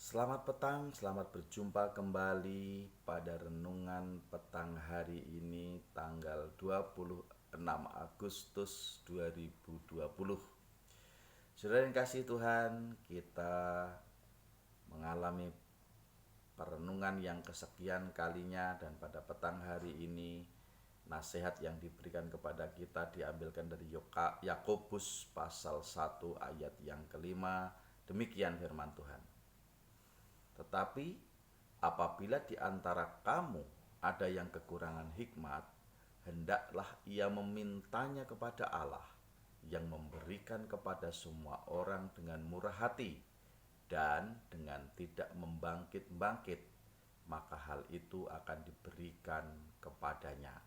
Selamat petang, selamat berjumpa kembali pada renungan petang hari ini tanggal 26 Agustus 2020. Saudara yang kasih Tuhan, kita mengalami perenungan yang kesekian kalinya dan pada petang hari ini nasihat yang diberikan kepada kita diambilkan dari Yakobus pasal 1 ayat yang kelima. Demikian firman Tuhan. Tetapi apabila di antara kamu ada yang kekurangan hikmat, hendaklah ia memintanya kepada Allah yang memberikan kepada semua orang dengan murah hati dan dengan tidak membangkit-bangkit, maka hal itu akan diberikan kepadanya.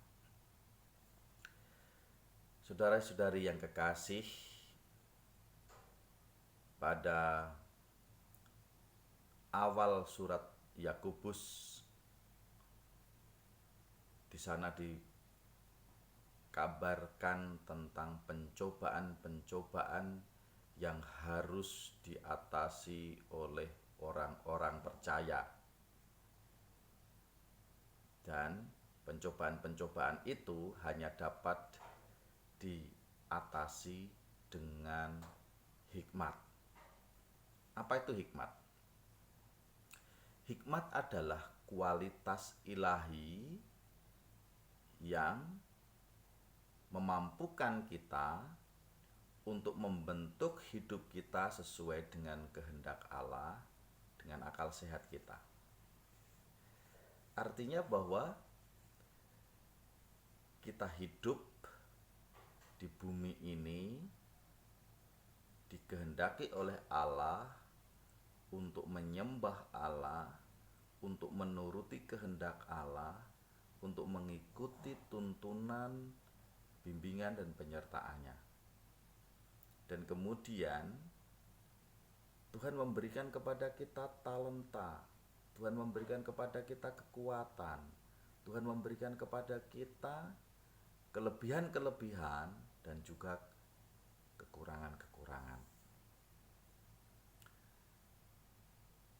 Saudara-saudari yang kekasih, pada awal surat Yakobus di sana dikabarkan tentang pencobaan-pencobaan yang harus diatasi oleh orang-orang percaya. Dan pencobaan-pencobaan itu hanya dapat diatasi dengan hikmat. Apa itu hikmat? Hikmat adalah kualitas ilahi yang memampukan kita untuk membentuk hidup kita sesuai dengan kehendak Allah, dengan akal sehat kita. Artinya bahwa kita hidup di bumi ini dikehendaki oleh Allah untuk menyembah Allah, untuk menuruti kehendak Allah, untuk mengikuti tuntunan, bimbingan, dan penyertaannya. Dan kemudian Tuhan memberikan kepada kita talenta, Tuhan memberikan kepada kita kekuatan, Tuhan memberikan kepada kita kelebihan-kelebihan dan juga kekurangan-kekurangan.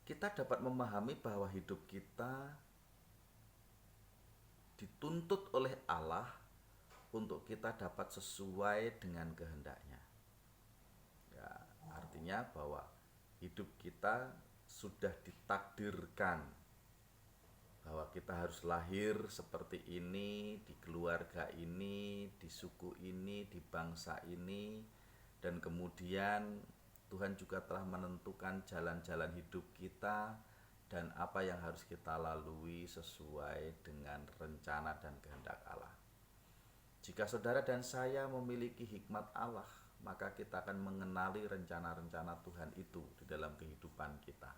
Kita dapat memahami bahwa hidup kita dituntut oleh Allah untuk kita dapat sesuai dengan kehendaknya. Ya, artinya bahwa hidup kita sudah ditakdirkan bahwa kita harus lahir seperti ini, di keluarga ini, di suku ini, di bangsa ini, dan kemudian Tuhan juga telah menentukan jalan-jalan hidup kita dan apa yang harus kita lalui sesuai dengan rencana dan kehendak Allah. Jika saudara dan saya memiliki hikmat Allah, maka kita akan mengenali rencana-rencana Tuhan itu di dalam kehidupan kita.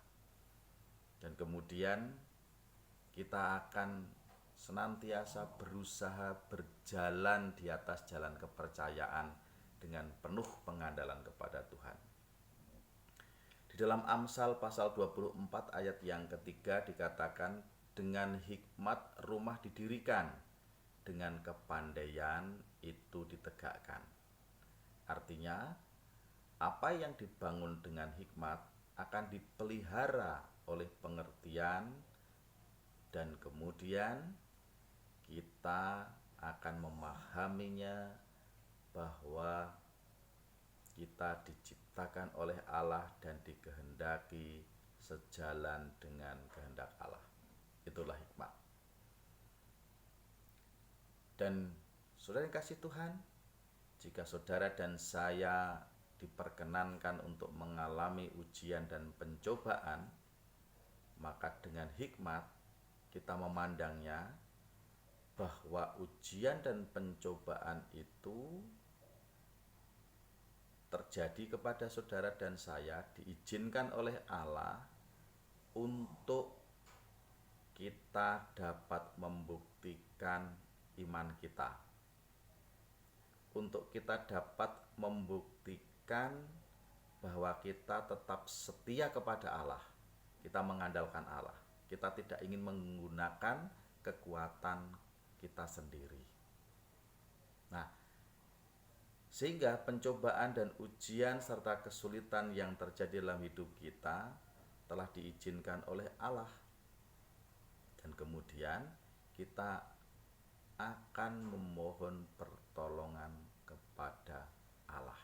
Dan kemudian kita akan senantiasa berusaha berjalan di atas jalan kepercayaan dengan penuh pengandalan kepada Tuhan. Di dalam Amsal pasal 24 ayat yang ketiga dikatakan, dengan hikmat rumah didirikan, dengan kepandaian itu ditegakkan. Artinya, apa yang dibangun dengan hikmat akan dipelihara oleh pengertian, dan kemudian kita akan memahaminya bahwa kita diciptakan oleh Allah dan dikehendaki sejalan dengan kehendak Allah. Itulah hikmat. Dan saudara yang kasih Tuhan, jika saudara dan saya diperkenankan untuk mengalami ujian dan pencobaan, maka dengan hikmat kita memandangnya bahwa ujian dan pencobaan itu terjadi kepada saudara dan saya, diizinkan oleh Allah untuk kita dapat membuktikan iman kita, untuk kita dapat membuktikan bahwa kita tetap setia kepada Allah, kita mengandalkan Allah, kita tidak ingin menggunakan kekuatan kita sendiri. Nah, sehingga pencobaan dan ujian serta kesulitan yang terjadi dalam hidup kita telah diizinkan oleh Allah. Dan kemudian kita akan memohon pertolongan kepada Allah.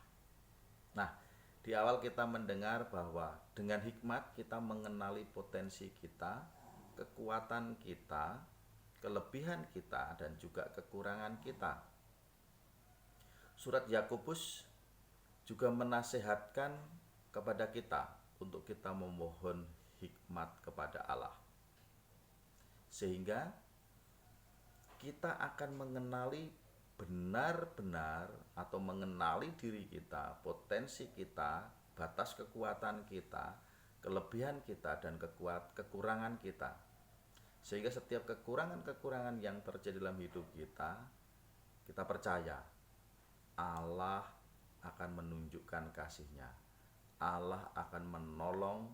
Nah, di awal kita mendengar bahwa dengan hikmat kita mengenali potensi kita, kekuatan kita, kelebihan kita, dan juga kekurangan kita. Surat Yakobus juga menasehatkan kepada kita untuk kita memohon hikmat kepada Allah, sehingga kita akan mengenali benar-benar atau mengenali diri kita, potensi kita, batas kekuatan kita, kelebihan kita, dan kekurangan kita. Sehingga setiap kekurangan-kekurangan yang terjadi dalam hidup kita, kita percaya Allah akan menunjukkan kasih-Nya. Allah akan menolong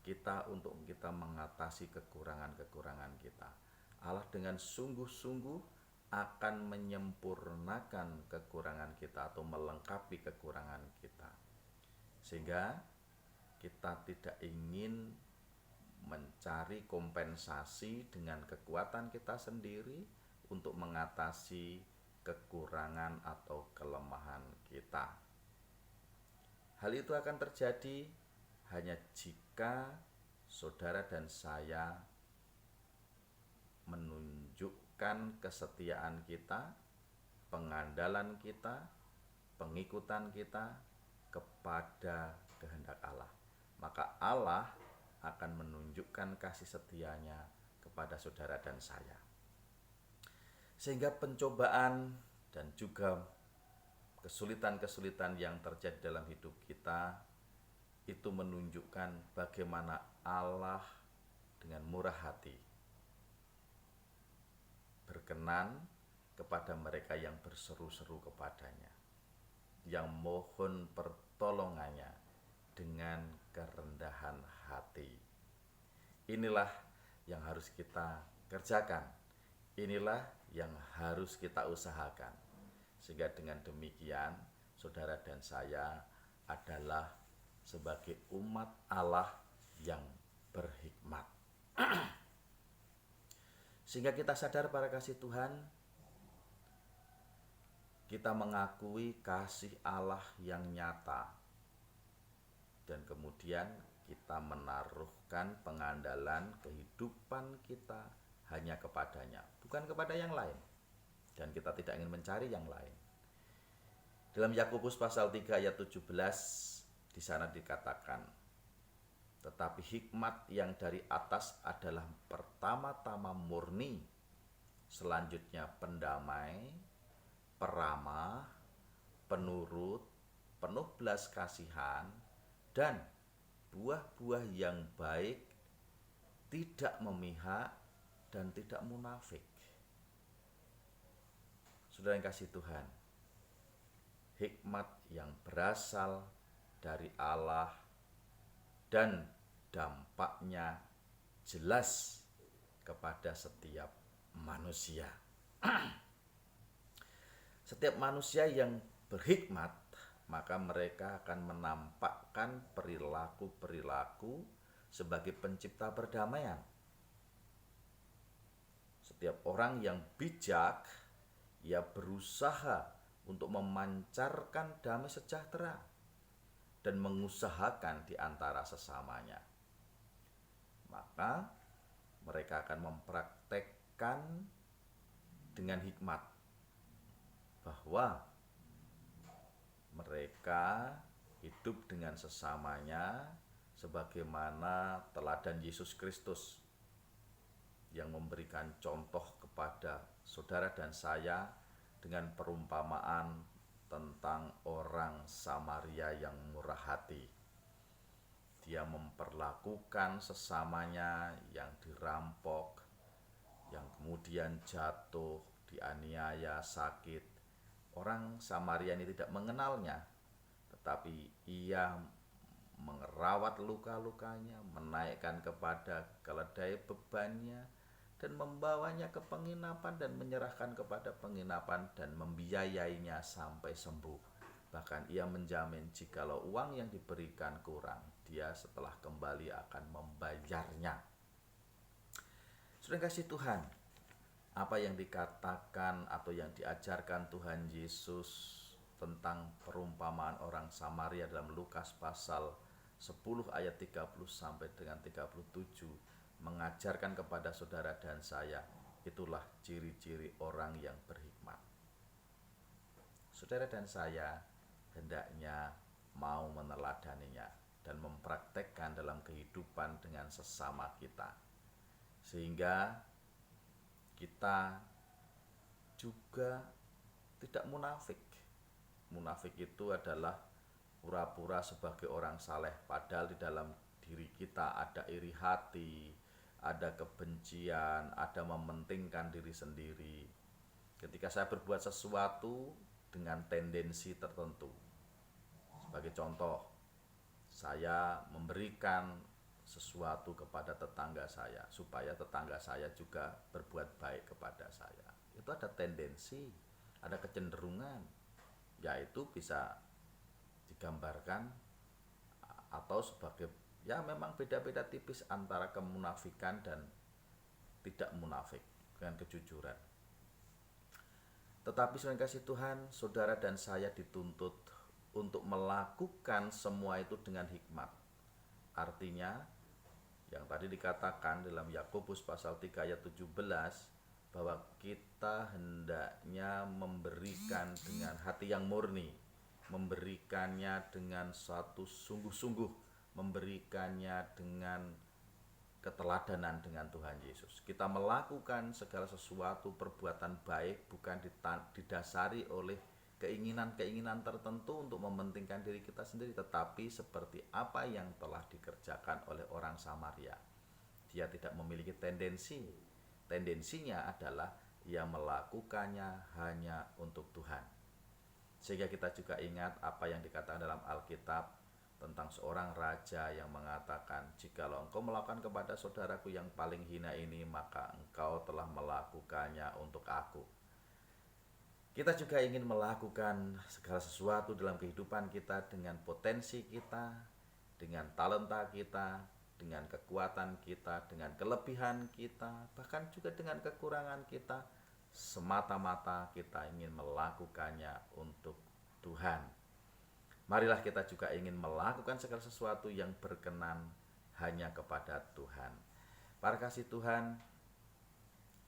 kita untuk kita mengatasi kekurangan-kekurangan kita. Allah dengan sungguh-sungguh akan menyempurnakan kekurangan kita atau melengkapi kekurangan kita. Sehingga kita tidak ingin mencari kompensasi dengan kekuatan kita sendiri untuk mengatasi kekurangan atau kelemahan kita. Hal itu akan terjadi hanya jika saudara dan saya menunjukkan kesetiaan kita, pengandalan kita, pengikutan kita kepada kehendak Allah. Maka Allah akan menunjukkan kasih setianya kepada saudara dan saya. Sehingga pencobaan dan juga kesulitan-kesulitan yang terjadi dalam hidup kita itu menunjukkan bagaimana Allah dengan murah hati berkenan kepada mereka yang berseru-seru kepadanya, yang mohon pertolongannya dengan kerendahan hati. Inilah yang harus kita kerjakan. Inilah yang harus kita usahakan. Sehingga dengan demikian, saudara dan saya adalah sebagai umat Allah yang berhikmat. Sehingga kita sadar para kasih Tuhan, kita mengakui kasih Allah yang nyata. Dan kemudian kita menaruhkan pengandalan kehidupan kita hanya kepadanya, bukan kepada yang lain. Dan kita tidak ingin mencari yang lain. Dalam Yakobus pasal 3 ayat 17 di sana dikatakan, tetapi hikmat yang dari atas adalah pertama-tama murni, selanjutnya pendamai, peramah, penurut, penuh belas kasihan, dan buah-buah yang baik, tidak memihak dan tidak munafik. Saudara yang kasih Tuhan, hikmat yang berasal dari Allah dan dampaknya jelas kepada setiap manusia. Setiap manusia yang berhikmat, maka mereka akan menampakkan perilaku-perilaku sebagai pencipta perdamaian. Setiap orang yang bijak, ia berusaha untuk memancarkan damai sejahtera dan mengusahakan di antara sesamanya. Maka mereka akan mempraktekkan dengan hikmat bahwa mereka hidup dengan sesamanya sebagaimana teladan Yesus Kristus yang memberikan contoh kepada saudara dan saya dengan perumpamaan tentang orang Samaria yang murah hati. Dia memperlakukan sesamanya yang dirampok, yang kemudian jatuh, dianiaya, sakit. Orang Samaria ini tidak mengenalnya, tetapi ia merawat luka-lukanya, menaikkan kepada keledai bebannya, dan membawanya ke penginapan dan menyerahkan kepada penginapan dan membiayainya sampai sembuh. Bahkan ia menjamin jikalau uang yang diberikan kurang, dia setelah kembali akan membayarnya. Sudah kasih Tuhan, apa yang dikatakan atau yang diajarkan Tuhan Yesus tentang perumpamaan orang Samaria dalam Lukas pasal 10 ayat 30 sampai dengan 37 mengajarkan kepada saudara dan saya, itulah ciri-ciri orang yang berhikmat. Saudara dan saya hendaknya mau meneladaninya dan mempraktekkan dalam kehidupan dengan sesama kita, sehingga kita juga tidak munafik. Munafik itu adalah pura-pura sebagai orang saleh, padahal di dalam diri kita ada iri hati, ada kebencian, ada mementingkan diri sendiri. Ketika saya berbuat sesuatu dengan tendensi tertentu, sebagai contoh, saya memberikan sesuatu kepada tetangga saya supaya tetangga saya juga berbuat baik kepada saya. Itu ada tendensi, ada kecenderungan, yaitu bisa digambarkan atau sebagai, ya memang beda-beda tipis antara kemunafikan dan tidak munafik dengan kejujuran. Tetapi selain kasih Tuhan, saudara dan saya dituntut untuk melakukan semua itu dengan hikmat. Artinya, yang tadi dikatakan dalam Yakobus pasal 3 ayat 17, bahwa kita hendaknya memberikan dengan hati yang murni, memberikannya dengan suatu sungguh-sungguh, memberikannya dengan keteladanan dengan Tuhan Yesus. Kita melakukan segala sesuatu perbuatan baik bukan didasari oleh keinginan-keinginan tertentu untuk mementingkan diri kita sendiri, tetapi seperti apa yang telah dikerjakan oleh orang Samaria. Dia tidak memiliki tendensi. Tendensinya adalah ia melakukannya hanya untuk Tuhan. Sehingga kita juga ingat apa yang dikatakan dalam Alkitab tentang seorang raja yang mengatakan, jikalau engkau melakukan kepada saudaraku yang paling hina ini, maka engkau telah melakukannya untuk aku. Kita juga ingin melakukan segala sesuatu dalam kehidupan kita dengan potensi kita, dengan talenta kita, dengan kekuatan kita, dengan kelebihan kita, bahkan juga dengan kekurangan kita. Semata-mata kita ingin melakukannya untuk Tuhan. Marilah kita juga ingin melakukan segala sesuatu yang berkenan hanya kepada Tuhan. Para kasih Tuhan,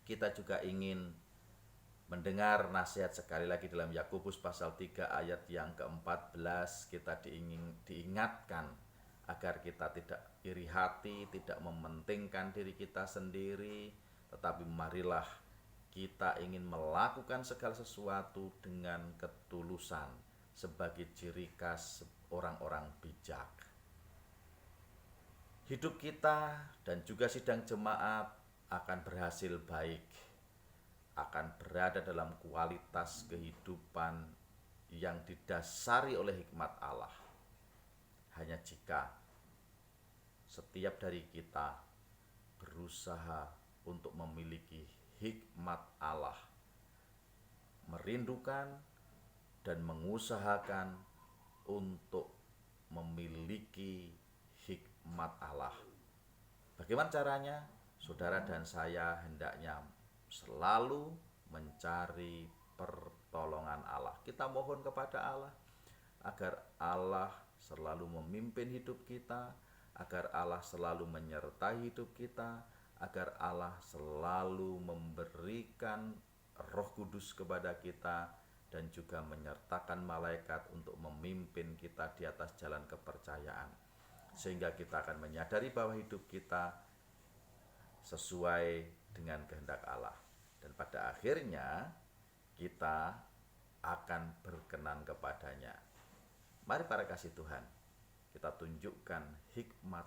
kita juga ingin mendengar nasihat sekali lagi dalam Yakobus pasal 3 ayat yang ke-14. Kita diingatkan agar kita tidak iri hati, tidak mementingkan diri kita sendiri, tetapi marilah kita ingin melakukan segala sesuatu dengan ketulusan sebagai ciri khas orang-orang bijak. Hidup kita dan juga sidang jemaat akan berhasil baik, akan berada dalam kualitas kehidupan yang didasari oleh hikmat Allah, hanya jika setiap dari kita berusaha untuk memiliki hikmat Allah, merindukan dan mengusahakan untuk memiliki hikmat Allah. Bagaimana caranya? Saudara dan saya hendaknya selalu mencari pertolongan Allah. Kita mohon kepada Allah agar Allah selalu memimpin hidup kita, agar Allah selalu menyertai hidup kita, agar Allah selalu memberikan Roh Kudus kepada kita, dan juga menyertakan malaikat untuk memimpin kita di atas jalan kepercayaan, sehingga kita akan menyadari bahwa hidup kita sesuai dengan kehendak Allah, dan pada akhirnya kita akan berkenan kepadanya. Mari para kasih Tuhan, kita tunjukkan hikmat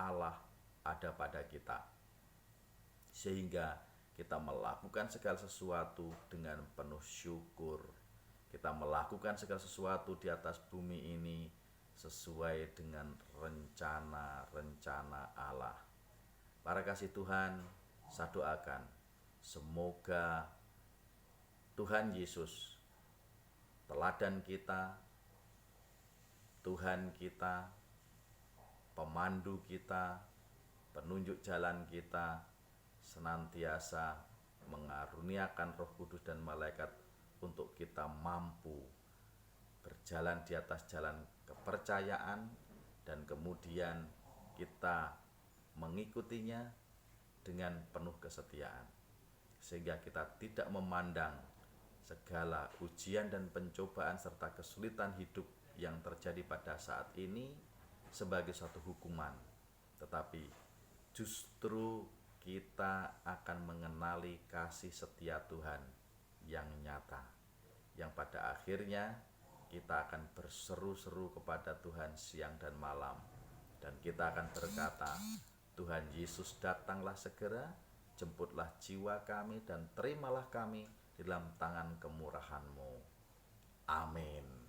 Allah ada pada kita, sehingga kita melakukan segala sesuatu dengan penuh syukur. Kita melakukan segala sesuatu di atas bumi ini sesuai dengan rencana-rencana Allah. Para kasih Tuhan, saya doakan semoga Tuhan Yesus, teladan kita, Tuhan kita, pemandu kita, penunjuk jalan kita, senantiasa mengaruniakan Roh Kudus dan malaikat untuk kita mampu berjalan di atas jalan kepercayaan, dan kemudian kita mengikutinya dengan penuh kesetiaan, sehingga kita tidak memandang segala ujian dan pencobaan serta kesulitan hidup yang terjadi pada saat ini sebagai suatu hukuman, tetapi justru kita akan mengenali kasih setia Tuhan yang nyata, yang pada akhirnya kita akan berseru-seru kepada Tuhan siang dan malam, dan kita akan berkata, Tuhan Yesus, datanglah segera, jemputlah jiwa kami dan terimalah kami di dalam tangan kemurahan-Mu. Amin.